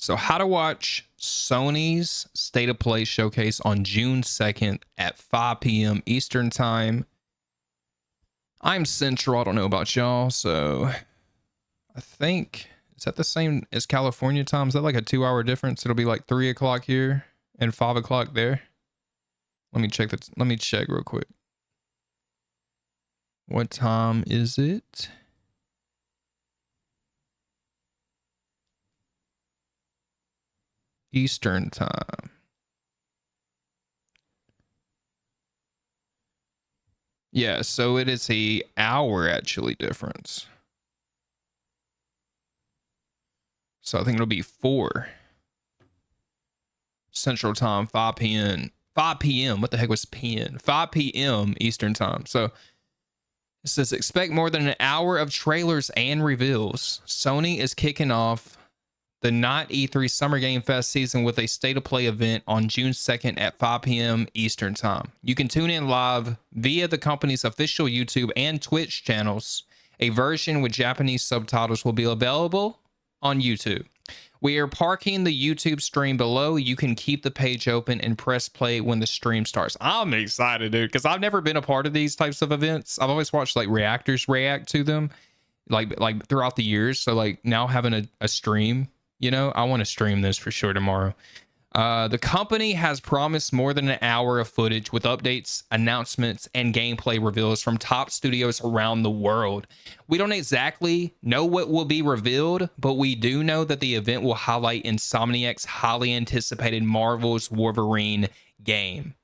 So how to watch Sony's State of Play showcase on June 2nd at 5 p.m. Eastern time. I'm Central. I don't know about y'all, so I think, is that the same as California time? Is that like a 2-hour difference? It'll be like 3 o'clock here and 5 o'clock there. Let me check that. Let me check real quick. What time is it? Eastern time. Yeah, so it is a hour actually difference. So I think it'll be 4 Central time, 5 p.m. 5 p.m. What the heck was p.m.? 5 p.m. Eastern time. So it says expect more than an hour of trailers and reveals. Sony is kicking off the Not E3 Summer Game Fest season with a State of Play event on June 2nd at 5 p.m. Eastern time. You can tune in live via the company's official YouTube and Twitch channels. A version with Japanese subtitles will be available on YouTube. We are parking the YouTube stream below. You can keep the page open and press play when the stream starts. I'm excited, dude, because I've never been a part of these types of events. I've always watched like reactors react to them like throughout the years. So like now having a stream, you know, I want to stream this for sure tomorrow. The company has promised more than an hour of footage with updates, announcements, and gameplay reveals from top studios around the world. We don't exactly know what will be revealed, but we do know that the event will highlight Insomniac's highly anticipated Marvel's Wolverine game.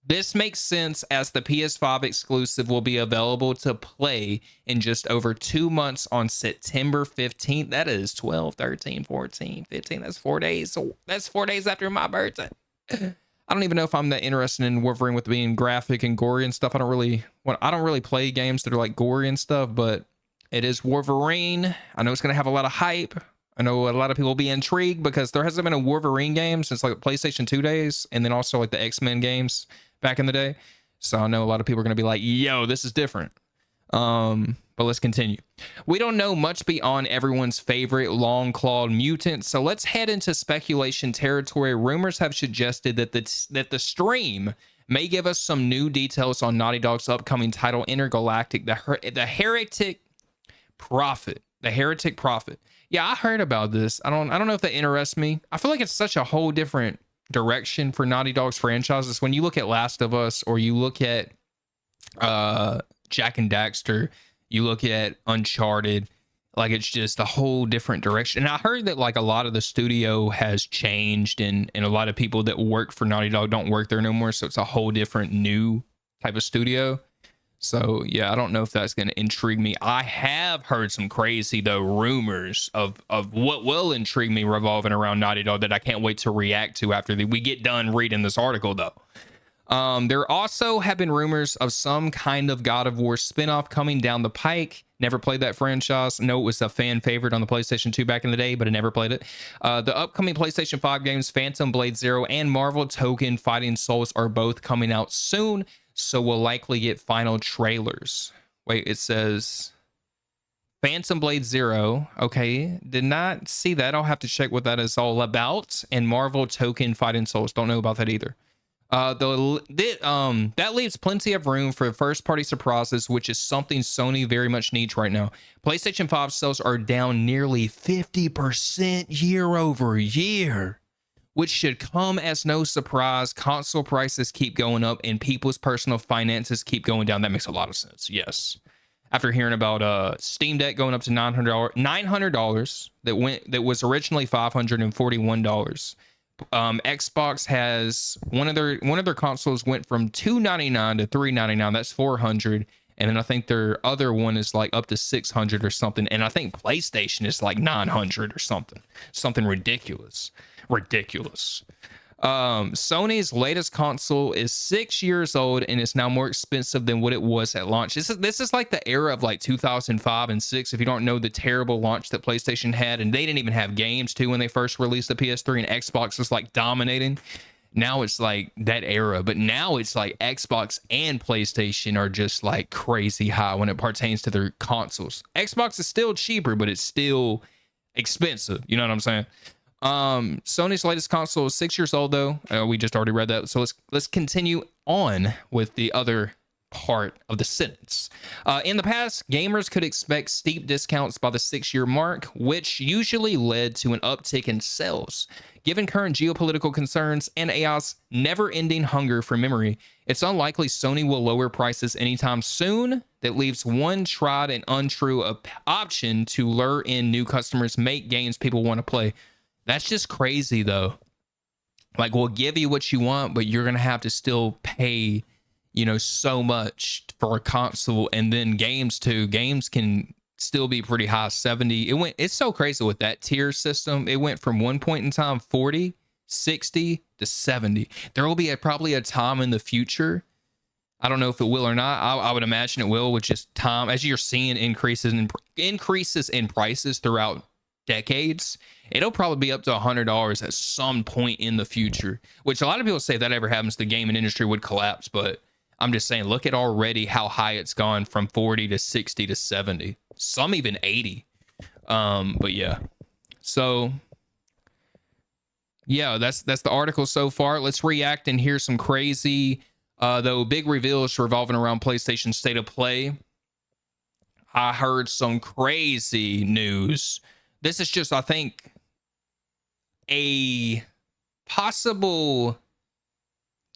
This makes sense as the PS5 exclusive will be available to play in just over 2 months on September 15th. That is 12, 13, 14, 15. That's 4 days. So that's 4 days after my birthday. I don't even know if I'm that interested in Wolverine with being graphic and gory and stuff. I don't really play games that are like gory and stuff, but it is Wolverine. I know it's going to have a lot of hype. I know a lot of people will be intrigued because there hasn't been a Wolverine game since like PlayStation 2 days, and then also like the X-Men games back in the day. So I know a lot of people are going to be like, yo, this is different. But let's continue. We don't know much beyond everyone's favorite long-clawed mutant, so let's head into speculation territory. Rumors have suggested that the stream may give us some new details on Naughty Dog's upcoming title, Intergalactic, the Heretic Prophet. The Heretic Prophet. Yeah, I heard about this. I don't know if that interests me. I feel like it's such a whole different direction for Naughty Dog's franchises. When you look at Last of Us, or you look at Jack and Daxter, you look at Uncharted, like it's just a whole different direction. And I heard that like a lot of the studio has changed, and a lot of people that work for Naughty Dog don't work there no more. So it's a whole different new type of studio. So yeah, I don't know if that's going to intrigue me. I have heard some crazy though rumors of what will intrigue me revolving around Naughty Dog that I can't wait to react to after we get done reading this article though. There also have been rumors of some kind of God of War spinoff coming down the pike. Never played that franchise. No, it was a fan favorite on the PlayStation 2 back in the day, but I never played it. The upcoming PlayStation 5 games, Phantom Blade Zero and Marvel Token Fighting Souls, are both coming out soon, so we'll likely get final trailers. Wait, it says Phantom Blade Zero. Okay, did not see that. I'll have to check what that is all about. And Marvel Token Fighting Souls. Don't know about that either. That leaves plenty of room for first-party surprises, which is something Sony very much needs right now. PlayStation 5 sales are down nearly 50% year over year, which should come as no surprise. Console prices keep going up and people's personal finances keep going down. That makes a lot of sense. Yes. After hearing about Steam Deck going up to $900 that was originally $541. Xbox has one of their consoles went from $299 to $399. That's $400. And then I think their other one is like up to $600 or something. And I think PlayStation is like $900 or something ridiculous. Sony's latest console is 6 years old and is now more expensive than what it was at launch. This is like the era of like 2005 and 6. If you don't know the terrible launch that PlayStation had, and they didn't even have games too when they first released the PS3, and Xbox was like dominating. Now it's like that era, but now it's like Xbox and PlayStation are just like crazy high when it pertains to their consoles. Xbox is still cheaper, but it's still expensive. You know what I'm saying? Sony's latest console is 6 years old though. We just already read that. So let's continue on with the other part of the sentence. In the past, gamers could expect steep discounts by the 6-year mark, which usually led to an uptick in sales. Given current geopolitical concerns and AI's never-ending hunger for memory, it's unlikely Sony will lower prices anytime soon. That leaves one tried and untrue option to lure in new customers, make games people want to play. That's just crazy though. Like, we'll give you what you want, but you're going to have to still pay, you know, so much for a console. And then games too. Games can still be pretty high, 70. It's so crazy with that tier system. It went from one point in time 40, 60 to 70. There will be probably a time in the future, I don't know if it will or not. I would imagine it will, with just time, as you're seeing increases in prices throughout decades. It'll probably be up to $100 at some point in the future, which a lot of people say if that ever happens, the gaming industry would collapse. But I'm just saying, look at already how high it's gone, from 40 to 60 to 70, some even 80. But yeah, so yeah, that's the article so far. Let's react and hear some crazy, though big reveals revolving around PlayStation State of Play. I heard some crazy news. This is just, I think, a possible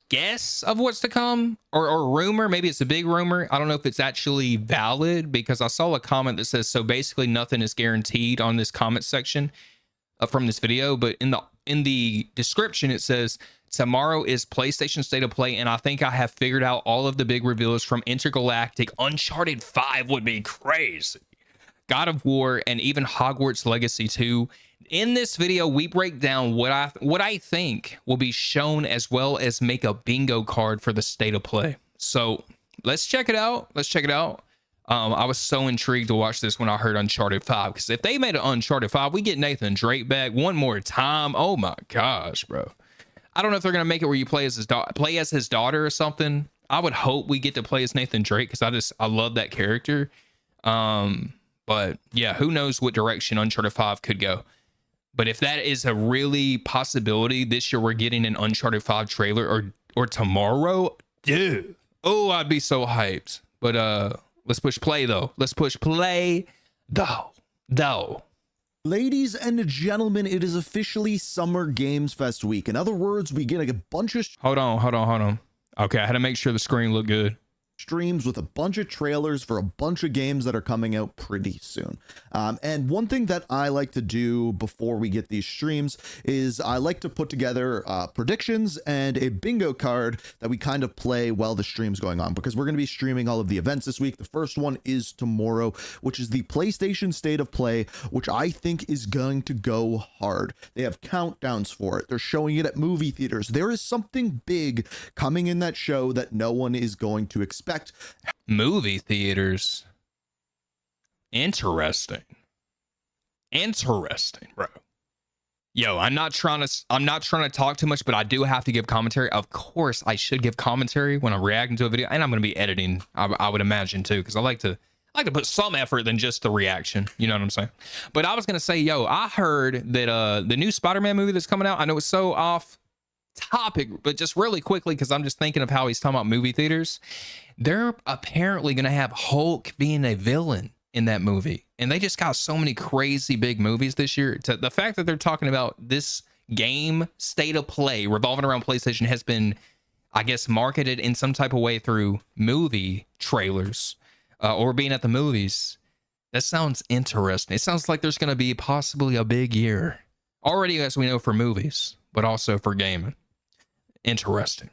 guess of what's to come, or rumor. Maybe it's a big rumor. I don't know if it's actually valid, because I saw a comment that says, so basically nothing is guaranteed on this comment section from this video. But in the description, it says, tomorrow is PlayStation State of Play, and I think I have figured out all of the big reveals from Intergalactic. Uncharted 5 would be crazy. God of War, and even Hogwarts Legacy 2. In this video, we break down what I think will be shown, as well as make a bingo card for the State of Play. So let's check it out. I was so intrigued to watch this when I heard Uncharted 5, because if they made an Uncharted 5, we get Nathan Drake back one more time. Oh my gosh, bro. I don't know if they're gonna make it where you play as his daughter or something. I would hope we get to play as Nathan Drake, because I love that character. But yeah, who knows what direction Uncharted 5 could go. But if that is a really possibility, this year we're getting an Uncharted 5 trailer, or tomorrow, dude. Oh, I'd be so hyped. But let's push play though. Ladies and gentlemen, it is officially Summer Games Fest week. In other words, we get a bunch of Hold on. Okay, I had to make sure the screen looked good. Streams with a bunch of trailers for a bunch of games that are coming out pretty soon. And one thing that I like to do before we get these streams is I like to put together predictions and a bingo card that we kind of play while the stream's going on, because we're going to be streaming all of the events this week. The first one is tomorrow, which is the PlayStation State of Play, which I think is going to go hard. They have countdowns for it. They're showing it at movie theaters. There is something big coming in that show that no one is going to expect. Movie theaters. Interesting, bro. Yo, I'm not trying to talk too much, but I do have to give commentary. Of course, I should give commentary when I'm reacting to a video, and I'm going to be editing. I would imagine too, because I like to put some effort than just the reaction. You know what I'm saying? But I was going to say, yo, I heard that the new Spider-Man movie that's coming out. I know it's so off topic, but just really quickly, because I'm just thinking of how he's talking about movie theaters. They're apparently going to have Hulk being a villain in that movie, and they just got so many crazy big movies this year. The fact that they're talking about this game State of Play revolving around PlayStation has been, I guess, marketed in some type of way through movie trailers or being at the movies. That sounds interesting. It sounds like there's going to be possibly a big year already, as we know, for movies, but also for gaming. Interesting.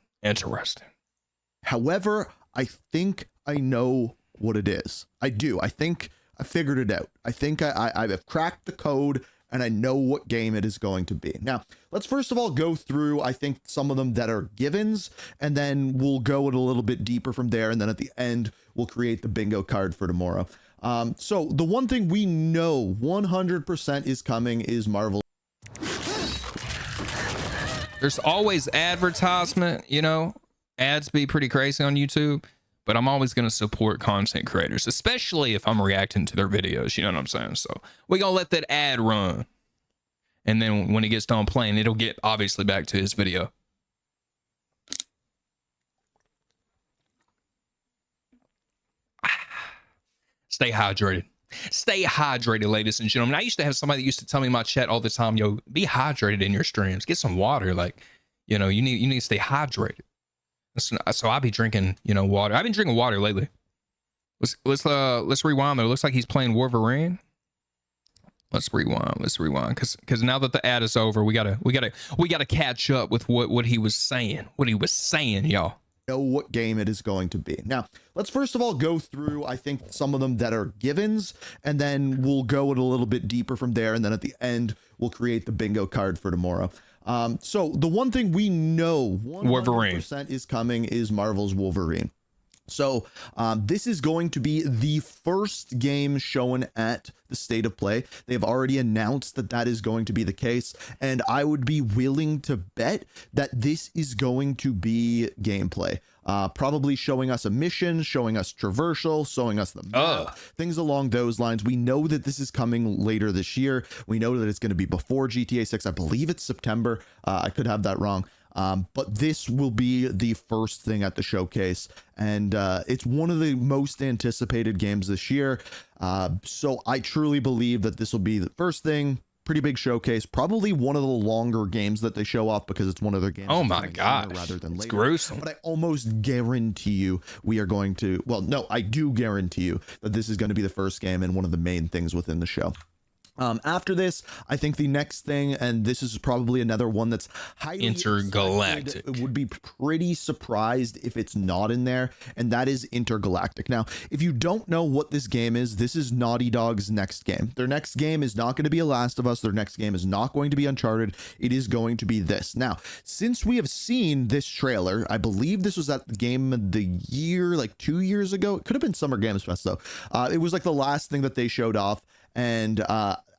However, I think I know what it is. I do. I think I figured it out. I think I have cracked the code, and I know what game it is going to be. Now, let's first of all go through, I think, some of them that are givens, and then we'll go a little bit deeper from there. And then at the end, we'll create the bingo card for tomorrow. So the one thing we know 100% is coming is Marvel. There's always advertisement, you know, ads be pretty crazy on YouTube, but I'm always going to support content creators, especially if I'm reacting to their videos. You know what I'm saying? So we're going to let that ad run. And then when he gets done playing, it'll get obviously back to his video. Stay hydrated. Stay hydrated, ladies and gentlemen. I used to have somebody that used to tell me in my chat all the time, yo, be hydrated in your streams. Get some water. Like, you know, you need to stay hydrated. So I'll be drinking, you know, water. I've been drinking water lately. Let's rewind though. It looks like he's playing Wolverine. Let's rewind. Because now that the ad is over, we gotta catch up with what he was saying. What he was saying, y'all. Know what game it is going to be. Now, let's first of all go through, I think, some of them that are givens, and then we'll go a little bit deeper from there, and then at the end, we'll create the bingo card for tomorrow. So the one thing we know 100% is coming is Marvel's Wolverine. So this is going to be the first game shown at the State of Play. They've already announced that that is going to be the case, and I would be willing to bet that this is going to be gameplay. Probably showing us a mission, showing us traversal, showing us the map, things along those lines. We know that this is coming later this year. We know that it's going to be before GTA 6. I believe it's September. I could have that wrong. But this will be the first thing at the showcase, and it's one of the most anticipated games this year. So I truly believe that this will be the first thing. Pretty big showcase, probably one of the longer games that they show off because it's one of their games. Oh my god, rather than later. It's gruesome. But I almost guarantee you we are going to. Well, no, I do guarantee you that this is going to be the first game and one of the main things within the show. After this, I think the next thing, and this is probably another one that's highly Intergalactic. expected, would be pretty surprised if it's not in there, and that is Intergalactic. Now, if you don't know what this game is, this is Naughty Dog's next game. Their next game is not going to be a Last of Us. Their next game is not going to be Uncharted. It is going to be this. Now, since we have seen this trailer, I believe this was at the Game of the Year, like 2 years ago. It could have been Summer Games Fest, though. It was like the last thing that they showed off, and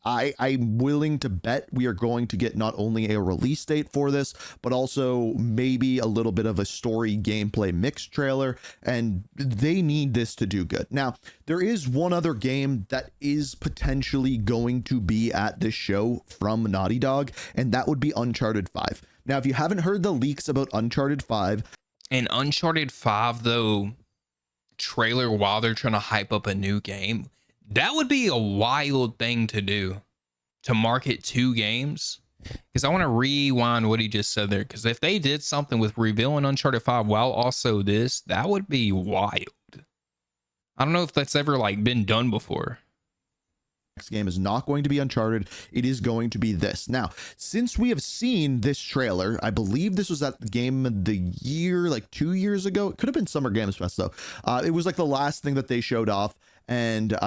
I'm willing to bet we are going to get not only a release date for this, but also maybe a little bit of a story gameplay mixed trailer, and they need this to do good. Now, there is one other game that is potentially going to be at this show from Naughty Dog, and that would be Uncharted 5. Now, if you haven't heard the leaks about Uncharted 5... And Uncharted 5, though, trailer while they're trying to hype up a new game... That would be a wild thing to do, to market 2 games. Because I want to rewind what he just said there. Because if they did something with revealing Uncharted 5 while also this, that would be wild. I don't know if that's ever like been done before. Next game is not going to be Uncharted. It is going to be this. Now, since we have seen this trailer, I believe this was at the Game of the Year, like 2 years ago. It could have been Summer Games Fest, though. It was like the last thing that they showed off, and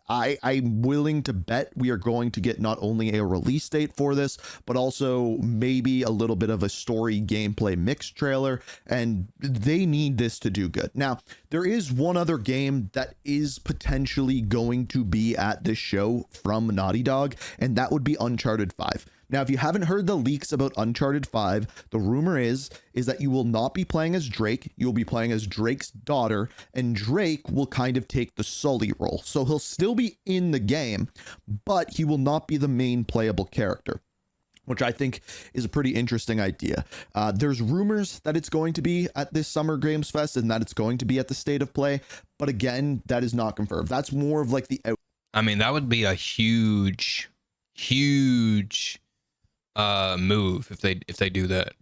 I'm willing to bet we are going to get not only a release date for this, but also maybe a little bit of a story gameplay mixed trailer, and they need this to do good. Now, there is one other game that is potentially going to be at this show from Naughty Dog, and that would be Uncharted 5. Now, if you haven't heard the leaks about Uncharted 5, the rumor is that you will not be playing as Drake. You'll be playing as Drake's daughter, and Drake will kind of take the Sully role. So he'll still be in the game, but he will not be the main playable character, which I think is a pretty interesting idea. There's rumors that it's going to be at this Summer Games Fest and that it's going to be at the State of Play, but again, that is not confirmed. That's more of like the... I mean, that would be a huge move if they do that.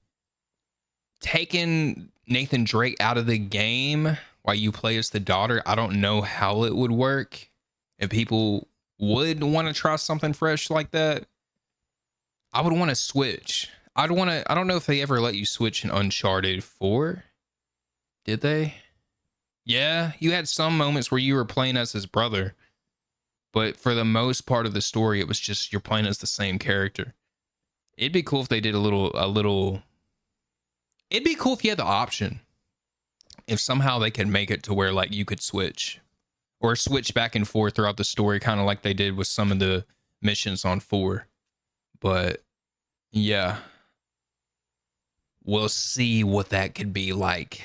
Taking Nathan Drake out of the game while you play as the daughter, I don't know how it would work. If people would want to try something fresh like that, I would want to switch. I don't know if they ever let you switch in Uncharted 4. Did they? Yeah, you had some moments where you were playing as his brother, but for the most part of the story, it was just you're playing as the same character. It'd be cool if they did a little. It'd be cool if you had the option. If somehow they could make it to where like you could switch, or switch back and forth throughout the story, kind of like they did with some of the missions on 4. But yeah, we'll see what that could be like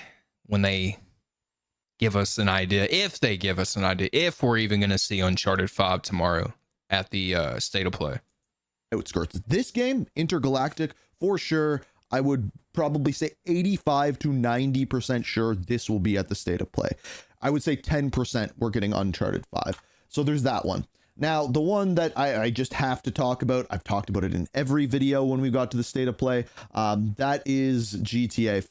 when they give us an idea. If they give us an idea, if we're even going to see Uncharted 5 tomorrow at the State of Play. outskirts. This game, Intergalactic, for sure, I would probably say 85 to 90% sure this will be at the State of Play. I would say 10% we're getting Uncharted 5. So there's that one. Now, the one that I just have to talk about, I've talked about it in every video when we got to the State of Play, that is GTA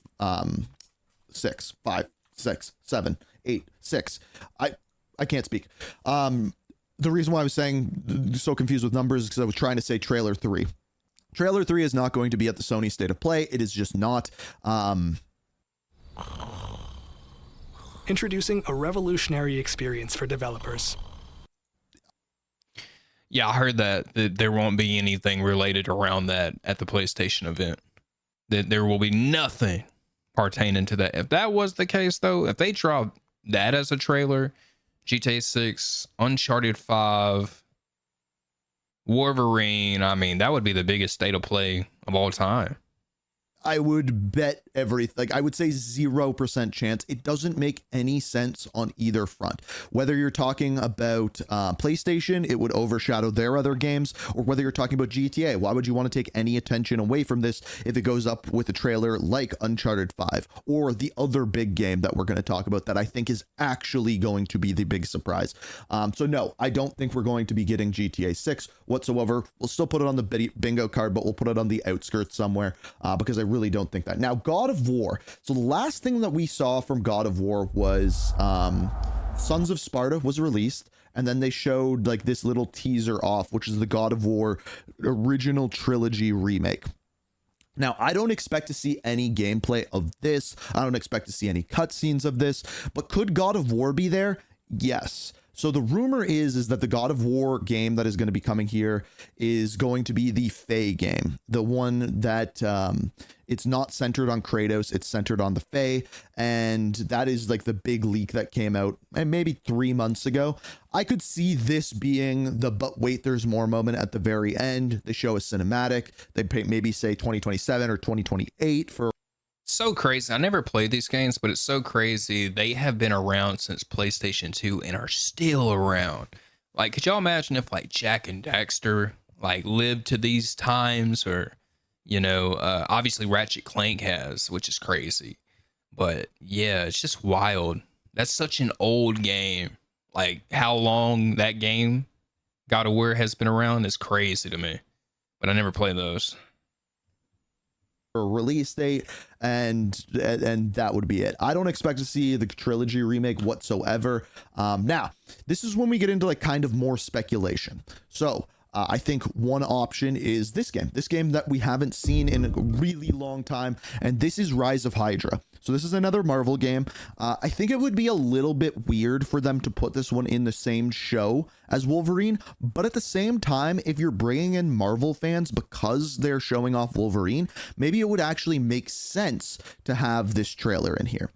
6, 5, 6, 7, 8, 6. I can't speak. The reason why I was saying so confused with numbers is because I was trying to say trailer 3. Trailer 3 is not going to be at the Sony State of Play. It is just not. Introducing a revolutionary experience for developers. Yeah, I heard that there won't be anything related around that at the PlayStation event. That there will be nothing pertaining to that. If that was the case, though, if they dropped that as a trailer, GTA 6, Uncharted 5, Wolverine, I mean, that would be the biggest State of Play of all time. I would bet everything. Like, I would say 0% chance. It doesn't make any sense on either front. Whether you're talking about PlayStation, it would overshadow their other games, or whether you're talking about GTA. Why would you want to take any attention away from this if it goes up with a trailer like Uncharted 5 or the other big game that we're going to talk about that I think is actually going to be the big surprise? So no, I don't think we're going to be getting GTA 6 whatsoever. We'll still put it on the bingo card, but we'll put it on the outskirts somewhere because I really don't think that. Now, God of War. So the last thing that we saw from God of War was Sons of Sparta was released, and then they showed like this little teaser off, which is the God of War original trilogy remake. Now, I don't expect to see any gameplay of this. I don't expect to see any cutscenes of this, but could God of War be there? Yes. So the rumor is that the God of War game that is going to be coming here is going to be the Fae game, the one that it's not centered on Kratos, it's centered on the Fae, and that is like the big leak that came out maybe 3 months ago. I could see this being the but wait, there's more moment at the very end. They show a cinematic. They maybe say 2027 or 2028 for. So crazy. I never played these games, but it's so crazy. They have been around since PlayStation 2 and are still around. Like, could y'all imagine if like Jack and Daxter like lived to these times, or, you know, obviously Ratchet Clank has, which is crazy. But yeah, it's just wild. That's such an old game. Like, how long that game, God of War, has been around is crazy to me. But I never played those. Release date, and that would be it. I don't expect to see the trilogy remake whatsoever. Now, this is when we get into like kind of more speculation. So I think one option is this game that we haven't seen in a really long time, and this is Rise of Hydra. So this is another Marvel game. I think it would be a little bit weird for them to put this one in the same show as Wolverine, but at the same time, if you're bringing in Marvel fans because they're showing off Wolverine, maybe it would actually make sense to have this trailer in here,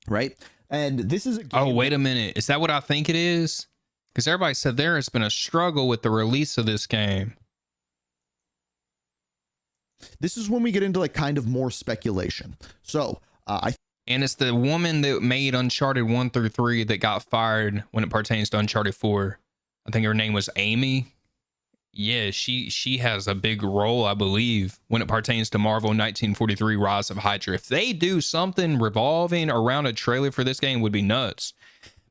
right? And this is a game. Oh, wait a minute. Is that what I think it is? Because everybody said there has been a struggle with the release of this game. This is when we get into like kind of more speculation. So and it's the woman that made Uncharted 1 through 3 that got fired when it pertains to Uncharted 4. I think her name was Amy. Yeah, she has a big role, I believe, when it pertains to Marvel 1943 Rise of Hydra. If they do something revolving around a trailer for this game, would be nuts,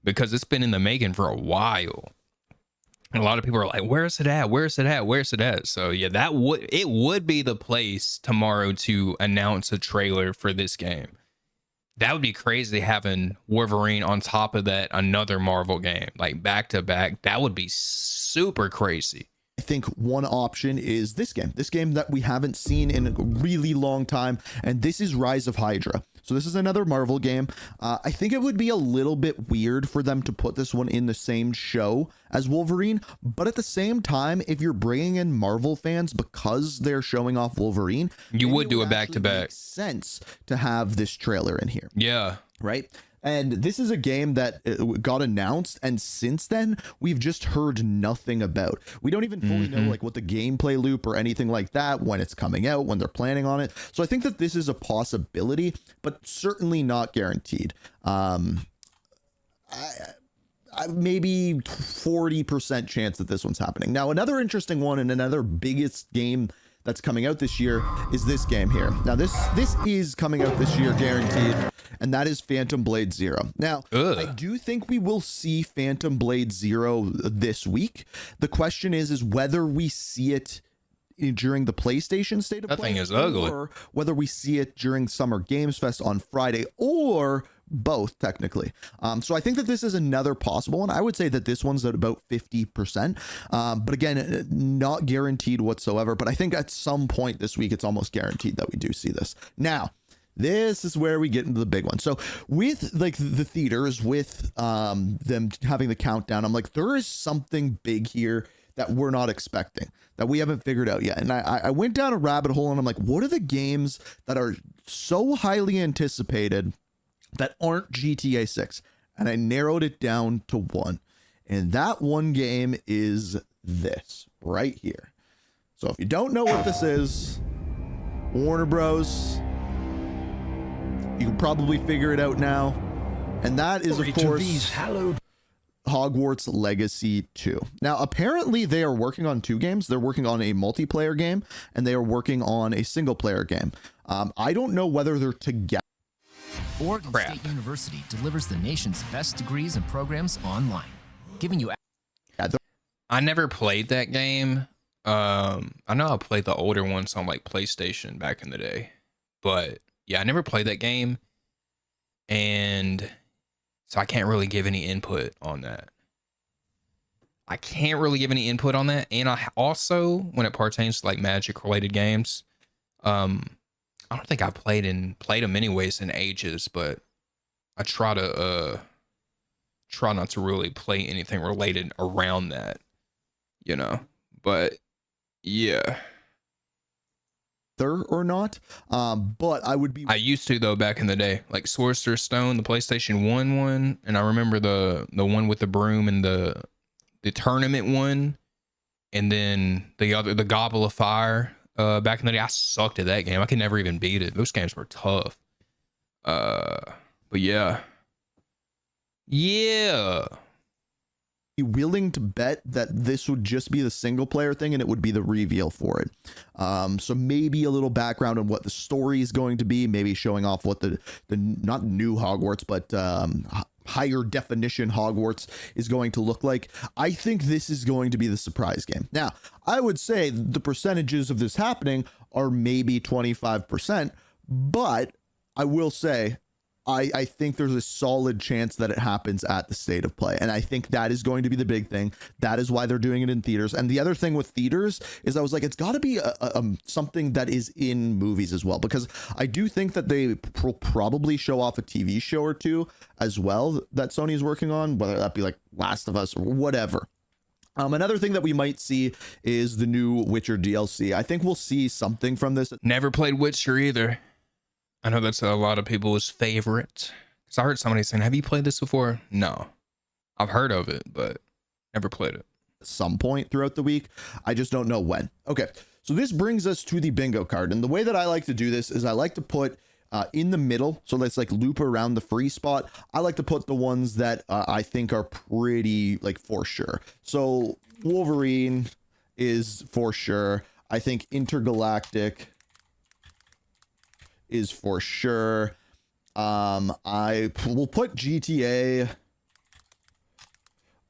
because it's been in the making for a while. And a lot of people are like, where's it at? Where's it at? Where's it at? So yeah, it would be the place tomorrow to announce a trailer for this game. That would be crazy, having Wolverine on top of that, another Marvel game, like back to back. That would be super crazy. I think one option is this game that we haven't seen in a really long time, and this is Rise of Hydra. So this is another Marvel game. I think it would be a little bit weird for them to put this one in the same show as Wolverine, but at the same time, if you're bringing in Marvel fans because they're showing off Wolverine, you would do it back to back. Makes sense to have this trailer in here. Yeah. Right? And this is a game that got announced, and since then we've just heard nothing about. We don't even fully know like what the gameplay loop or anything like that, when it's coming out, when they're planning on it. So I think that this is a possibility, but certainly not guaranteed. I maybe 40% chance that this one's happening. Now, another interesting one and another biggest game that's coming out this year is this game here. Now, this is coming out this year, guaranteed, and that is Phantom Blade Zero. Now, I do think we will see Phantom Blade Zero this week. The question is whether we see it during the PlayStation State of Play, that thing is ugly, or whether we see it during Summer Games Fest on Friday, or both technically. So I think that this is another possible one. I would say that this one's at about 50%, but again, not guaranteed whatsoever. But I think at some point this week, it's almost guaranteed that we do see this. Now, this is where we get into the big one. So with like the theaters, with them having the countdown, I'm like, there is something big here that we're not expecting, that we haven't figured out yet. And I went down a rabbit hole and I'm like, what are the games that are so highly anticipated that aren't GTA 6? And I narrowed it down to one. And that one game is this right here. So if you don't know what this is, Warner Bros., you can probably figure it out now. And that is, of course, Hogwarts Legacy 2. Now, apparently they are working on two games. They're working on a multiplayer game and they are working on a single player game. I don't know whether they're together. Oregon State University delivers the nation's best degrees and programs online, giving you... I never played that game. I know I played the older ones on like PlayStation back in the day, but yeah, I never played that game, and so I can't really give any input on that. And I also, when it pertains to like Magic related games, I don't think I've played them anyways in ages, but I try not to really play anything related around that, you know. But yeah, or not, but I used to though back in the day, like Sorcerer's Stone, the PlayStation 1 one, and I remember the one with the broom and the tournament one, and then the Gobble of Fire. Back in the day, I sucked at that game. I could never even beat it. Those games were tough. But yeah. Be willing to bet that this would just be the single player thing and it would be the reveal for it. So maybe a little background on what the story is going to be, maybe showing off what the not new Hogwarts, but higher definition Hogwarts is going to look like. I think this is going to be the surprise game. Now, I would say the percentages of this happening are maybe 25%, but I will say I think there's a solid chance that it happens at the State of Play. And I think that is going to be the big thing. That is why they're doing it in theaters. And the other thing with theaters is I was like, it's got to be something that is in movies as well, because I do think that they probably show off a TV show or two as well that Sony is working on, whether that be like Last of Us or whatever. Another thing that we might see is the new Witcher DLC. I think we'll see something from this. Never played Witcher either. I know that's a lot of people's favorite. Because I heard somebody saying, have you played this before? No. I've heard of it, but never played it. At some point throughout the week. I just don't know when. Okay, so this brings us to the bingo card. And the way that I like to do this is I like to put in the middle. So let's like loop around the free spot. I like to put the ones that I think are pretty like for sure. So Wolverine is for sure. I think Intergalactic is for sure. I will put GTA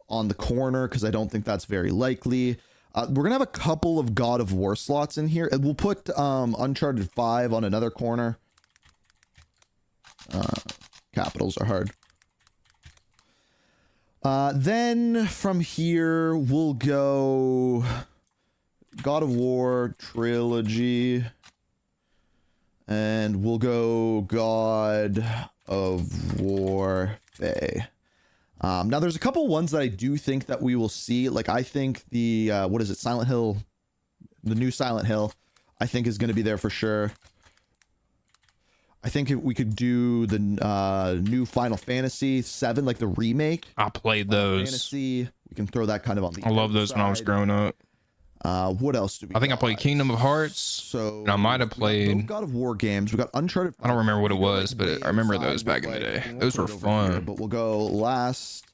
on the corner because I don't think that's very likely. We're gonna have a couple of God of War slots in here, and we'll put Uncharted 5 on another corner. Capitals are hard. Then from here we'll go God of War trilogy. And we'll go God of War Faye. Now, there's a couple ones that I do think that we will see. Like, I think the, what is it? Silent Hill, the new Silent Hill, I think is going to be there for sure. I think we could do the new Final Fantasy 7, like the remake. I played those. Fantasy. We can throw that kind of on the I love those when I was growing up. What else do we? I think I played Kingdom of Hearts. So and I might have played God of War games. We got Uncharted. I don't remember what it was, but I remember those back in the day. Those were fun. But we'll go Last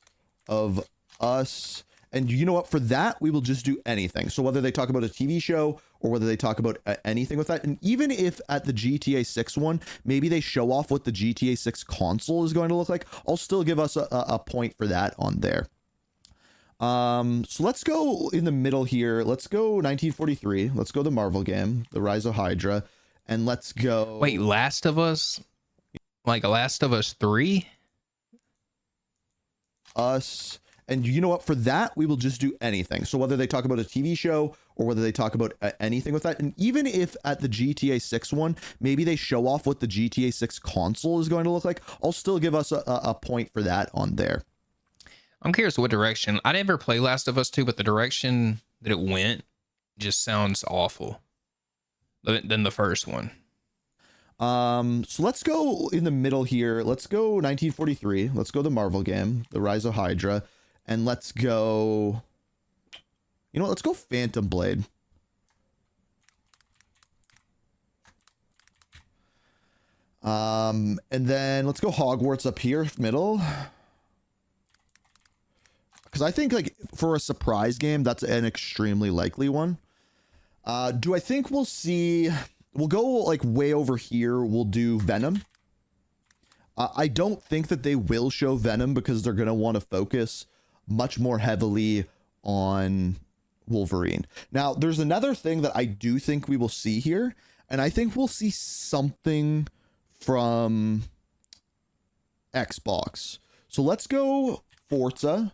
of Us. And you know what? For that, we will just do anything. So whether they talk about a TV show or whether they talk about anything with that, and even if at the GTA 6 one, maybe they show off what the GTA 6 console is going to look like, I'll still give us a point for that on there. So let's go in the middle here. Let's go 1943. Let's go the Marvel game, The Rise of Hydra, and let's go. Wait, Last of Us? Like Last of Us 3? Us. And you know what? For that, we will just do anything. So whether they talk about a TV show or whether they talk about anything with that, and even if at the GTA 6 one, maybe they show off what the GTA 6 console is going to look like, I'll still give us a point for that on there. I'm curious what direction. I never played Last of Us 2, but the direction that it went just sounds awful than the first one. So let's go in the middle here. Let's go 1943. Let's go the Marvel game, The Rise of Hydra. And let's go, you know what? Let's go Phantom Blade. And then let's go Hogwarts up here, middle. Because I think like for a surprise game, that's an extremely likely one. Do I think we'll see, we'll go like way over here. We'll do Venom. I don't think that they will show Venom because they're going to want to focus much more heavily on Wolverine. Now, there's another thing that I do think we will see here, and I think we'll see something from Xbox. So let's go Forza,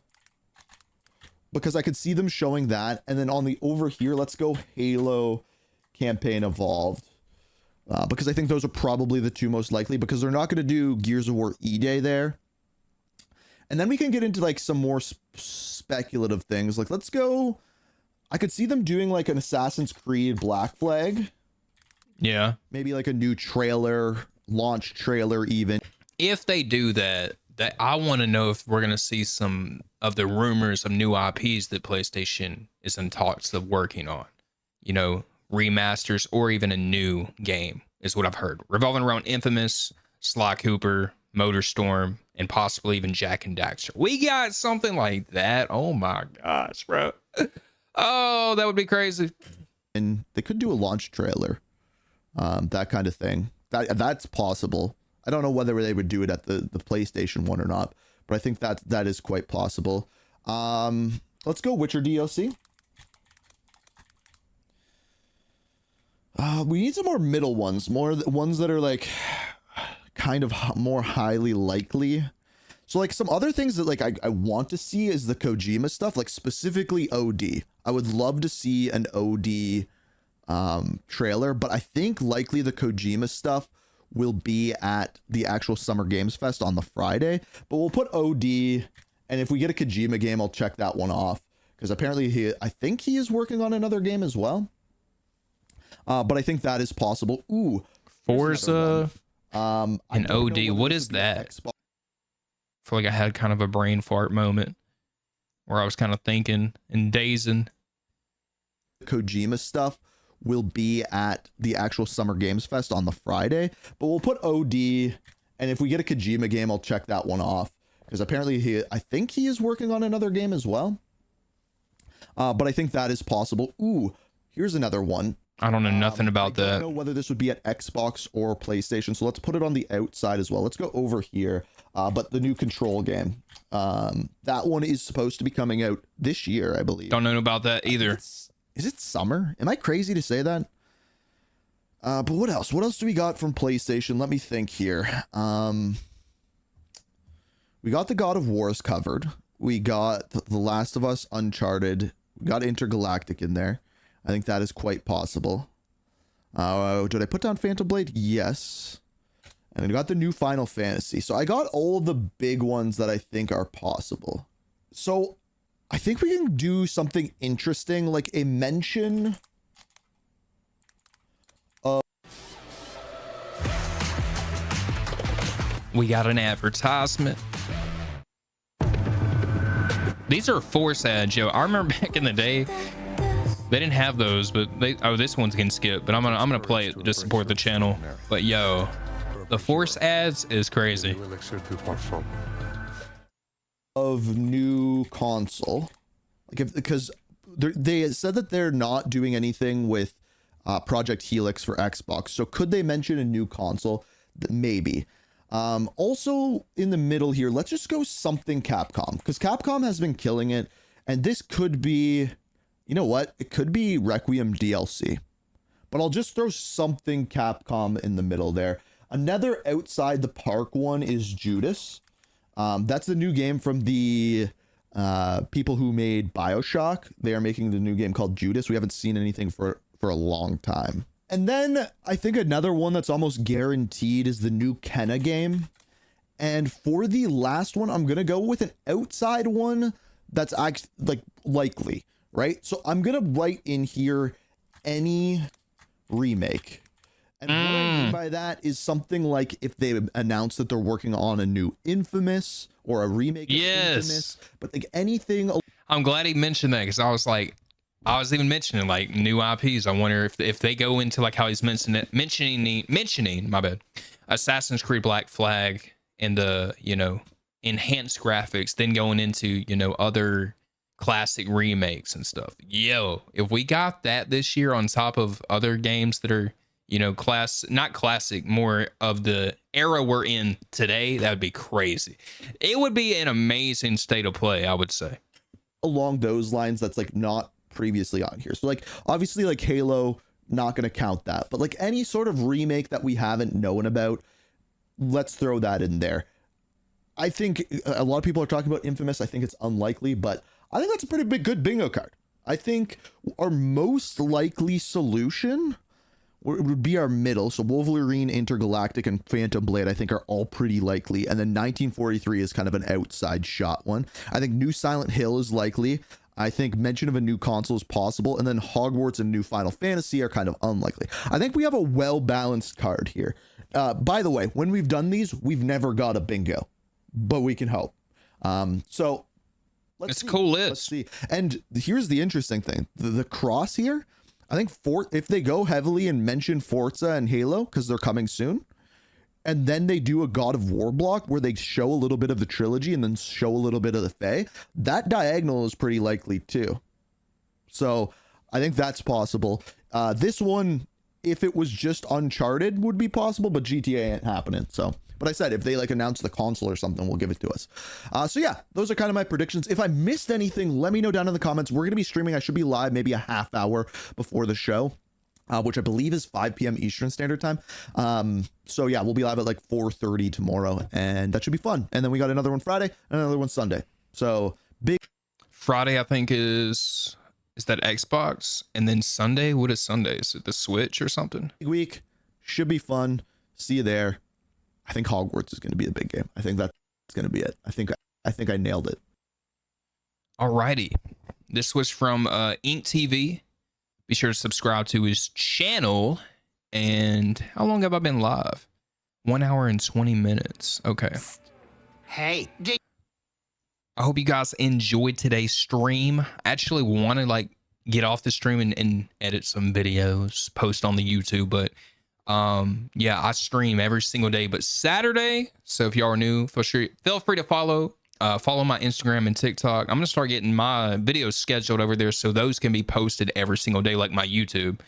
because I could see them showing that, and then on the over here, let's go Halo Campaign Evolved, because I think those are probably the two most likely, because they're not going to do Gears of War E-Day there. And then we can get into like some more speculative things. Like, let's go. I could see them doing like an Assassin's Creed Black Flag. Yeah. Maybe like a new trailer, launch trailer even. If they do that I want to know if we're going to see some of the rumors of new IPs that PlayStation is in talks of working on. You know, remasters or even a new game is what I've heard. Revolving around Infamous, Sly Cooper, MotorStorm, and possibly even Jack and Daxter. We got something like that. Oh my gosh, bro. Oh, that would be crazy. And they could do a launch trailer. That kind of thing. That's possible. I don't know whether they would do it at the PlayStation one or not, but I think that is quite possible. Let's go Witcher DLC. We need some more middle ones, more ones that are like kind of more highly likely. So like some other things that like I want to see is the Kojima stuff, like specifically OD. I would love to see an OD trailer, but I think likely the Kojima stuff will be at the actual Summer Games Fest on the Friday, but we'll put OD, and if we get a Kojima game, I'll check that one off, because apparently I think he is working on another game as well. But I think that is possible. Ooh, Forza and OD. What is that? Xbox. I feel like I had kind of a brain fart moment where I was kind of thinking and dazing. Kojima stuff will be at the actual Summer Games Fest on the Friday, but we'll put OD, and if we get a Kojima game, I'll check that one off, because apparently I think he is working on another game as well. But I think that is possible. Ooh, here's another one. I don't know nothing about that. I don't know whether this would be at Xbox or PlayStation, so let's put it on the outside as well. Let's go over here. But the new Control game, that one is supposed to be coming out this year, I believe. Don't know about that either. Is it summer? Am I crazy to say that? But what else? What else do we got from PlayStation? Let me think here. We got the God of Wars covered. We got The Last of Us, Uncharted. We got Intergalactic in there. I think that is quite possible. Did I put down Phantom Blade? Yes. And I got the new Final Fantasy. So I got all the big ones that I think are possible. So I think we can do something interesting, like a mention of... We got an advertisement. These are Force ads, yo. I remember back in the day, they didn't have those, but this one's can skip, but I'm gonna play it to support the channel. But yo, the Force ads is crazy. of new console, like because they said that they're not doing anything with Project Helix for Xbox. So could they mention a new console? Maybe. Also in the middle here, let's just go something Capcom, because Capcom has been killing it, and this could be, you know what? It could be Requiem DLC. But I'll just throw something Capcom in the middle there. Another outside the park one is Judas. That's the new game from the people who made BioShock. They are making the new game called Judas. We haven't seen anything for a long time. And then I think another one that's almost guaranteed is the new Kenna game. And for the last one, I'm going to go with an outside one that's actually like likely, right? So I'm going to write in here any remake. And what I mean by that is something like if they announce that they're working on a new Infamous or a remake of Infamous, but like anything. I'm glad he mentioned that, because I was even mentioning like new IPs. I wonder if they go into like how he's mentioning my bad, Assassin's Creed Black Flag and the, you know, enhanced graphics, then going into, you know, other classic remakes and stuff. Yo, if we got that this year on top of other games that are, you know, not classic, more of the era we're in today, that would be crazy. It would be an amazing state of play, I would say. Along those lines, that's like not previously on here. So like obviously like Halo, not going to count that, but like any sort of remake that we haven't known about, let's throw that in there. I think a lot of people are talking about Infamous. I think it's unlikely, but I think that's a pretty good bingo card. I think our most likely solution would be our middle. So Wolverine, Intergalactic, and Phantom Blade, I think, are all pretty likely. And then 1943 is kind of an outside shot one. I think New Silent Hill is likely. I think mention of a new console is possible. And then Hogwarts and New Final Fantasy are kind of unlikely. I think we have a well-balanced card here. By the way, when we've done these, we've never got a bingo, but we can hope. So let's see. Cool list. Let's see. And here's the interesting thing. The cross here, I think if they go heavily and mention Forza and Halo, because they're coming soon, and then they do a God of War block where they show a little bit of the trilogy and then show a little bit of the Fae, that diagonal is pretty likely too. So I think that's possible. This one, if it was just Uncharted, would be possible, but GTA ain't happening. So, but I said, if they like announce the console or something, we'll give it to us. So yeah, those are kind of my predictions. If I missed anything, let me know down in the comments. We're going to be streaming. I should be live maybe a half hour before the show, which I believe is 5 p.m. Eastern Standard Time. So yeah, we'll be live at like 4:30 tomorrow, and that should be fun. And then we got another one Friday and another one Sunday. So big Friday, I think, is that Xbox, and then Sunday, what is Sunday? Is it the Switch or something? week. Should be fun. See you there. I think Hogwarts is going to be a big game. I think that's going to be it. I think I nailed it. Alrighty. This was from Ink TV. Be sure to subscribe to his channel. And how long have I been live? 1 hour and 20 minutes. Okay. Hey, I hope you guys enjoyed today's stream. I actually want to like get off the stream and edit some videos, post on the YouTube, but yeah, I stream every single day but Saturday. So if y'all are new, feel free to follow my Instagram and TikTok. I'm gonna start getting my videos scheduled over there so those can be posted every single day like my YouTube.